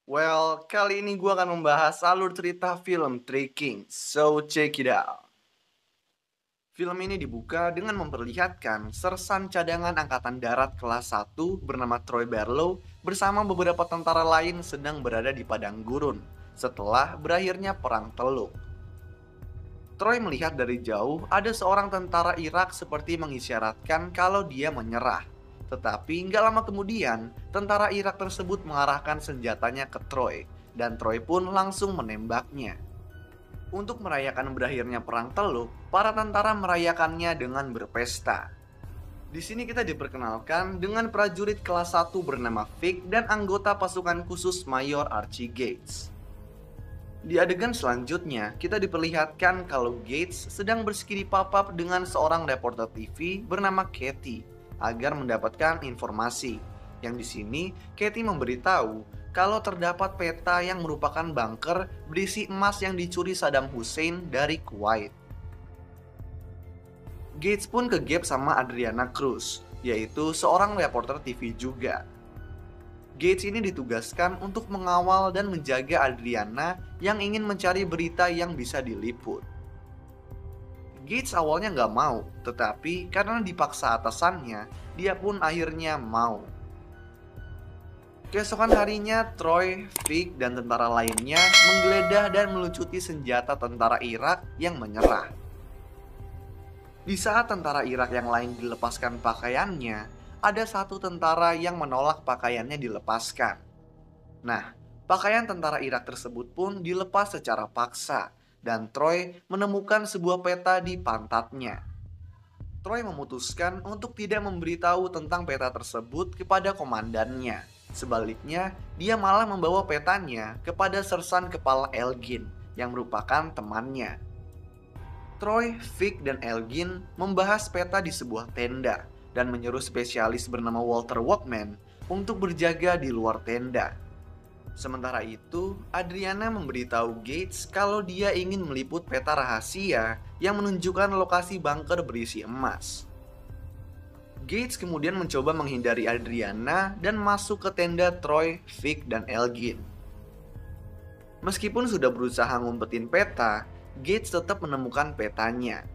Well, kali ini gue akan membahas alur cerita film Three Kings, so check it out. Film ini dibuka dengan memperlihatkan sersan cadangan Angkatan Darat kelas 1 bernama Troy Barlow bersama beberapa tentara lain sedang berada di padang gurun setelah berakhirnya Perang Teluk. Troy melihat dari jauh ada seorang tentara Irak seperti mengisyaratkan kalau dia menyerah. Tetapi nggak lama kemudian, tentara Irak tersebut mengarahkan senjatanya ke Troy, dan Troy pun langsung menembaknya. Untuk merayakan berakhirnya Perang Teluk, para tentara merayakannya dengan berpesta. Di sini kita diperkenalkan dengan prajurit kelas 1 bernama Vic dan anggota pasukan khusus Mayor Archie Gates. Di adegan selanjutnya, kita diperlihatkan kalau Gates sedang bersekiri pap-up dengan seorang reporter TV bernama Katie agar mendapatkan informasi. Yang di sini, Katie memberitahu kalau terdapat peta yang merupakan bunker berisi emas yang dicuri Saddam Hussein dari Kuwait. Gates pun kegep sama Adriana Cruz, yaitu seorang reporter TV juga. Gates ini ditugaskan untuk mengawal dan menjaga Adriana yang ingin mencari berita yang bisa diliput. Gates awalnya nggak mau, tetapi karena dipaksa atasannya, dia pun akhirnya mau. Keesokan harinya, Troy, Vic, dan tentara lainnya menggeledah dan melucuti senjata tentara Irak yang menyerah. Di saat tentara Irak yang lain dilepaskan pakaiannya, ada satu tentara yang menolak pakaiannya dilepaskan. Nah, pakaian tentara Irak tersebut pun dilepas secara paksa, dan Troy menemukan sebuah peta di pantatnya. Troy memutuskan untuk tidak memberitahu tentang peta tersebut kepada komandannya. Sebaliknya, dia malah membawa petanya kepada sersan kepala Elgin, yang merupakan temannya. Troy, Vic, dan Elgin membahas peta di sebuah tenda dan menyuruh spesialis bernama Walter Walkman untuk berjaga di luar tenda. Sementara itu, Adriana memberitahu Gates kalau dia ingin meliput peta rahasia yang menunjukkan lokasi bunker berisi emas. Gates kemudian mencoba menghindari Adriana dan masuk ke tenda Troy, Vic, dan Elgin. Meskipun sudah berusaha ngumpetin peta, Gates tetap menemukan petanya.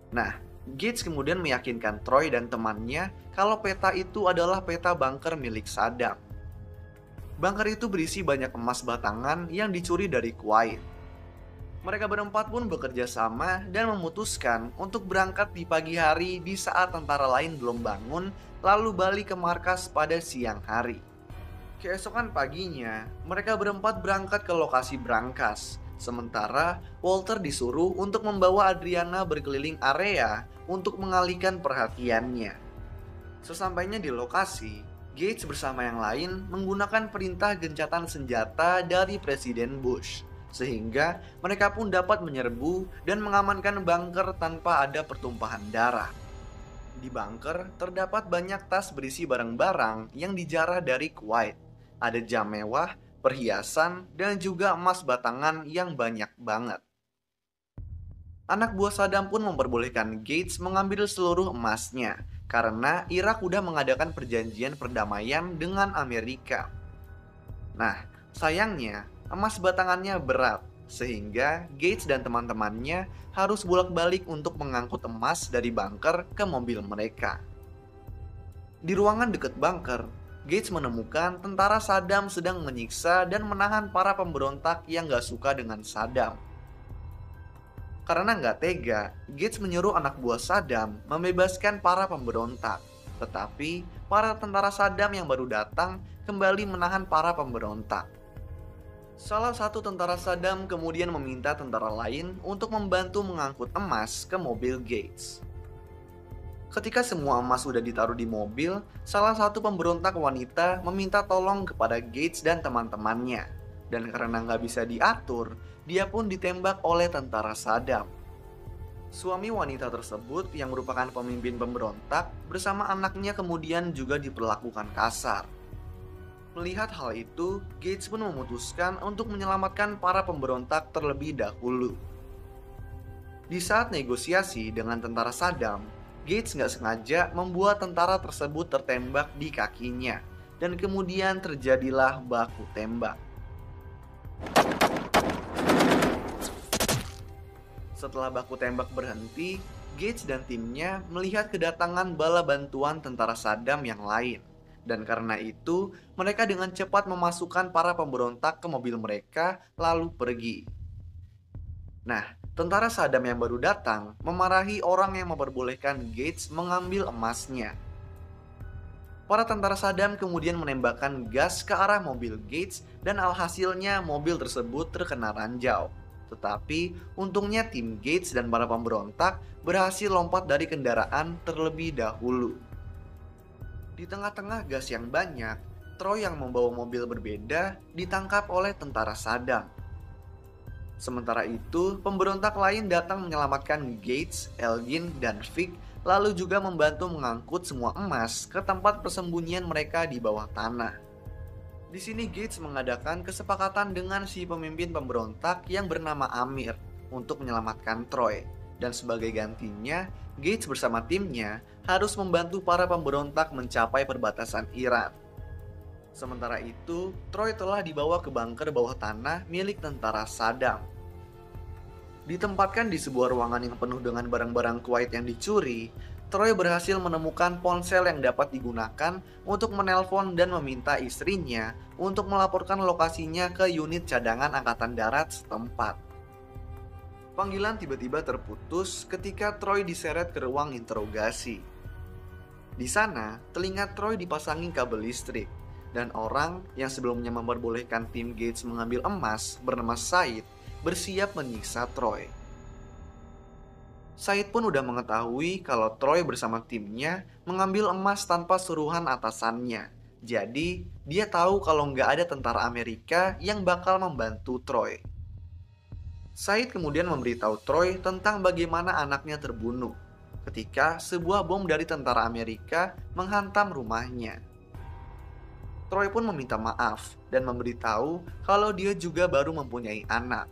Nah, Gates kemudian meyakinkan Troy dan temannya kalau peta itu adalah peta bunker milik Saddam. Bunker itu berisi banyak emas batangan yang dicuri dari Kuwait. Mereka berempat pun bekerja sama dan memutuskan untuk berangkat di pagi hari di saat tentara lain belum bangun, lalu balik ke markas pada siang hari. Keesokan paginya, mereka berempat berangkat ke lokasi brankas. Sementara Walter disuruh untuk membawa Adriana berkeliling area untuk mengalihkan perhatiannya. Sesampainya di lokasi, Gates bersama yang lain menggunakan perintah gencatan senjata dari Presiden Bush, sehingga mereka pun dapat menyerbu dan mengamankan bunker tanpa ada pertumpahan darah. Di bunker terdapat banyak tas berisi barang-barang yang dijarah dari Kuwait. Ada jam mewah, perhiasan, dan juga emas batangan yang banyak banget. Anak buah Saddam pun memperbolehkan Gates mengambil seluruh emasnya karena Irak udah mengadakan perjanjian perdamaian dengan Amerika. Nah, sayangnya emas batangannya berat sehingga Gates dan teman-temannya harus bolak-balik untuk mengangkut emas dari bunker ke mobil mereka. Di ruangan dekat bunker, Gates menemukan tentara Saddam sedang menyiksa dan menahan para pemberontak yang gak suka dengan Saddam. Karena nggak tega, Gates menyuruh anak buah Saddam membebaskan para pemberontak. Tetapi, para tentara Saddam yang baru datang kembali menahan para pemberontak. Salah satu tentara Saddam kemudian meminta tentara lain untuk membantu mengangkut emas ke mobil Gates. Ketika semua emas sudah ditaruh di mobil, salah satu pemberontak wanita meminta tolong kepada Gates dan teman-temannya. Dan karena nggak bisa diatur, dia pun ditembak oleh tentara Saddam. Suami wanita tersebut yang merupakan pemimpin pemberontak bersama anaknya kemudian juga diperlakukan kasar. Melihat hal itu, Gates pun memutuskan untuk menyelamatkan para pemberontak terlebih dahulu. Di saat negosiasi dengan tentara Saddam, Gates nggak sengaja membuat tentara tersebut tertembak di kakinya, dan kemudian terjadilah baku tembak. Setelah baku tembak berhenti, Gates dan timnya melihat kedatangan bala bantuan tentara Saddam yang lain. Dan karena itu, mereka dengan cepat memasukkan para pemberontak ke mobil mereka lalu pergi. Nah, tentara Saddam yang baru datang memarahi orang yang memperbolehkan Gates mengambil emasnya. Para tentara Saddam kemudian menembakkan gas ke arah mobil Gates dan alhasilnya mobil tersebut terkena ranjau. Tetapi untungnya tim Gates dan para pemberontak berhasil lompat dari kendaraan terlebih dahulu. Di tengah-tengah gas yang banyak, Troy yang membawa mobil berbeda ditangkap oleh tentara Saddam. Sementara itu, pemberontak lain datang menyelamatkan Gates, Elgin, dan Vic, lalu juga membantu mengangkut semua emas ke tempat persembunyian mereka di bawah tanah. Di sini Gates mengadakan kesepakatan dengan si pemimpin pemberontak yang bernama Amir untuk menyelamatkan Troy. Dan sebagai gantinya, Gates bersama timnya harus membantu para pemberontak mencapai perbatasan Iran. Sementara itu, Troy telah dibawa ke bunker bawah tanah milik tentara Saddam. Ditempatkan di sebuah ruangan yang penuh dengan barang-barang Kuwait yang dicuri, Troy berhasil menemukan ponsel yang dapat digunakan untuk menelpon dan meminta istrinya untuk melaporkan lokasinya ke unit cadangan Angkatan Darat setempat. Panggilan tiba-tiba terputus ketika Troy diseret ke ruang interogasi. Di sana, telinga Troy dipasangi kabel listrik, dan orang yang sebelumnya memperbolehkan tim Gates mengambil emas bernama Said bersiap menyiksa Troy. Said pun udah mengetahui kalau Troy bersama timnya mengambil emas tanpa suruhan atasannya. Jadi, dia tahu kalau nggak ada tentara Amerika yang bakal membantu Troy. Said kemudian memberitahu Troy tentang bagaimana anaknya terbunuh ketika sebuah bom dari tentara Amerika menghantam rumahnya. Troy pun meminta maaf dan memberitahu kalau dia juga baru mempunyai anak.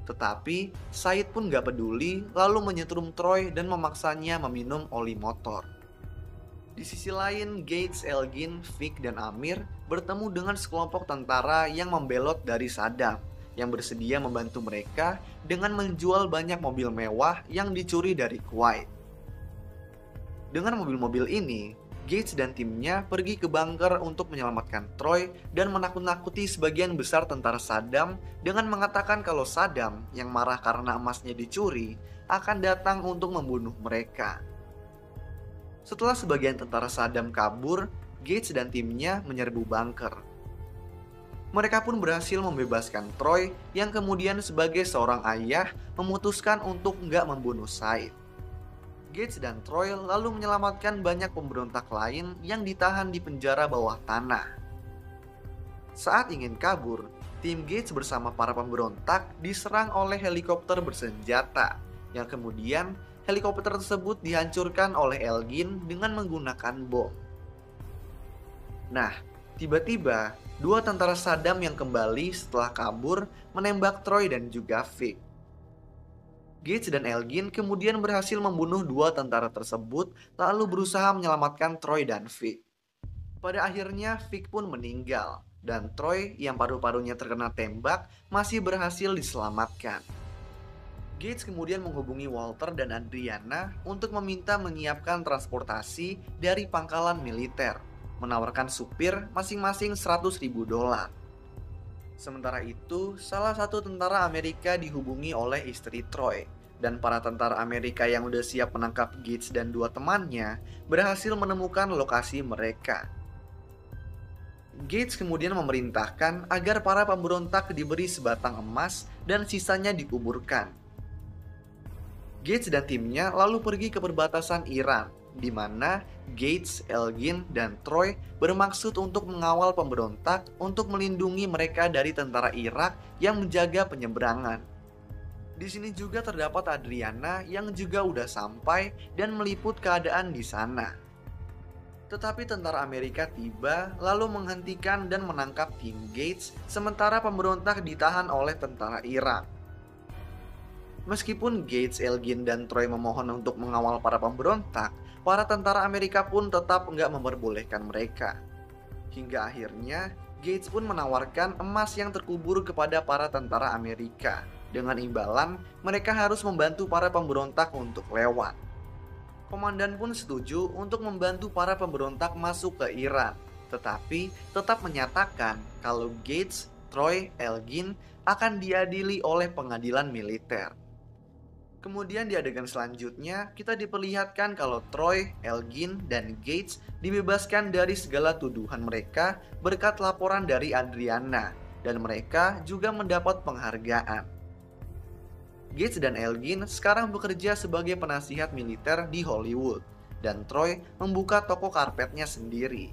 Tetapi Said pun gak peduli lalu menyetrum Troy dan memaksanya meminum oli motor. Di sisi lain, Gates, Elgin, Vic, dan Amir bertemu dengan sekelompok tentara yang membelot dari Saddam yang bersedia membantu mereka dengan menjual banyak mobil mewah yang dicuri dari Kuwait. Dengan mobil-mobil ini, Gates dan timnya pergi ke bunker untuk menyelamatkan Troy dan menakut-nakuti sebagian besar tentara Saddam dengan mengatakan kalau Saddam yang marah karena emasnya dicuri akan datang untuk membunuh mereka. Setelah sebagian tentara Saddam kabur, Gates dan timnya menyerbu bunker. Mereka pun berhasil membebaskan Troy yang kemudian sebagai seorang ayah memutuskan untuk nggak membunuh Said. Gates dan Troy lalu menyelamatkan banyak pemberontak lain yang ditahan di penjara bawah tanah. Saat ingin kabur, tim Gates bersama para pemberontak diserang oleh helikopter bersenjata, yang kemudian helikopter tersebut dihancurkan oleh Elgin dengan menggunakan bom. Nah, tiba-tiba dua tentara Saddam yang kembali setelah kabur menembak Troy dan juga Vic. Gates dan Elgin kemudian berhasil membunuh dua tentara tersebut lalu berusaha menyelamatkan Troy dan Vic. Pada akhirnya Vic pun meninggal dan Troy yang paru-parunya terkena tembak masih berhasil diselamatkan. Gates kemudian menghubungi Walter dan Adriana untuk meminta menyiapkan transportasi dari pangkalan militer, menawarkan supir masing-masing $100.000. Sementara itu, salah satu tentara Amerika dihubungi oleh istri Troy, dan para tentara Amerika yang udah siap menangkap Gates dan dua temannya berhasil menemukan lokasi mereka. Gates kemudian memerintahkan agar para pemberontak diberi sebatang emas dan sisanya dikuburkan. Gates dan timnya lalu pergi ke perbatasan Iran, di mana Gates, Elgin, dan Troy bermaksud untuk mengawal pemberontak untuk melindungi mereka dari tentara Irak yang menjaga penyeberangan. Di sini juga terdapat Adriana yang juga udah sampai dan meliput keadaan di sana. Tetapi tentara Amerika tiba lalu menghentikan dan menangkap tim Gates sementara pemberontak ditahan oleh tentara Irak. Meskipun Gates, Elgin, dan Troy memohon untuk mengawal para pemberontak, para tentara Amerika pun tetap nggak memperbolehkan mereka. Hingga akhirnya Gates pun menawarkan emas yang terkubur kepada para tentara Amerika. Dengan imbalan, mereka harus membantu para pemberontak untuk lewat. Komandan pun setuju untuk membantu para pemberontak masuk ke Iran, tetapi tetap menyatakan kalau Gates, Troy, Elgin akan diadili oleh pengadilan militer. Kemudian di adegan selanjutnya, kita diperlihatkan kalau Troy, Elgin, dan Gates dibebaskan dari segala tuduhan mereka berkat laporan dari Adriana, dan mereka juga mendapat penghargaan. Gates dan Elgin sekarang bekerja sebagai penasihat militer di Hollywood, dan Troy membuka toko karpetnya sendiri.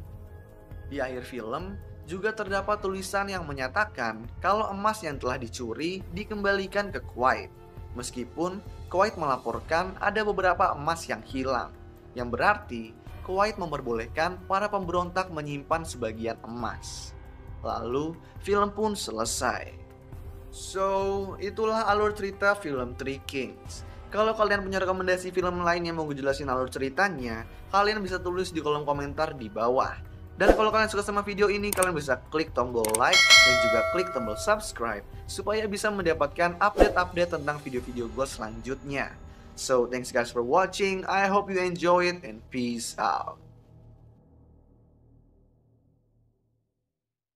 Di akhir film, juga terdapat tulisan yang menyatakan kalau emas yang telah dicuri dikembalikan ke Kuwait. Meskipun Kuwait melaporkan ada beberapa emas yang hilang, yang berarti Kuwait memperbolehkan para pemberontak menyimpan sebagian emas. Lalu, film pun selesai. So, itulah alur cerita film Three Kings. Kalau kalian punya rekomendasi film lain yang mau gue jelasin alur ceritanya, kalian bisa tulis di kolom komentar di bawah. Dan kalau kalian suka sama video ini, kalian bisa klik tombol like dan juga klik tombol subscribe supaya bisa mendapatkan update-update tentang video-video gue selanjutnya. So, thanks guys for watching. I hope you enjoy it and peace out.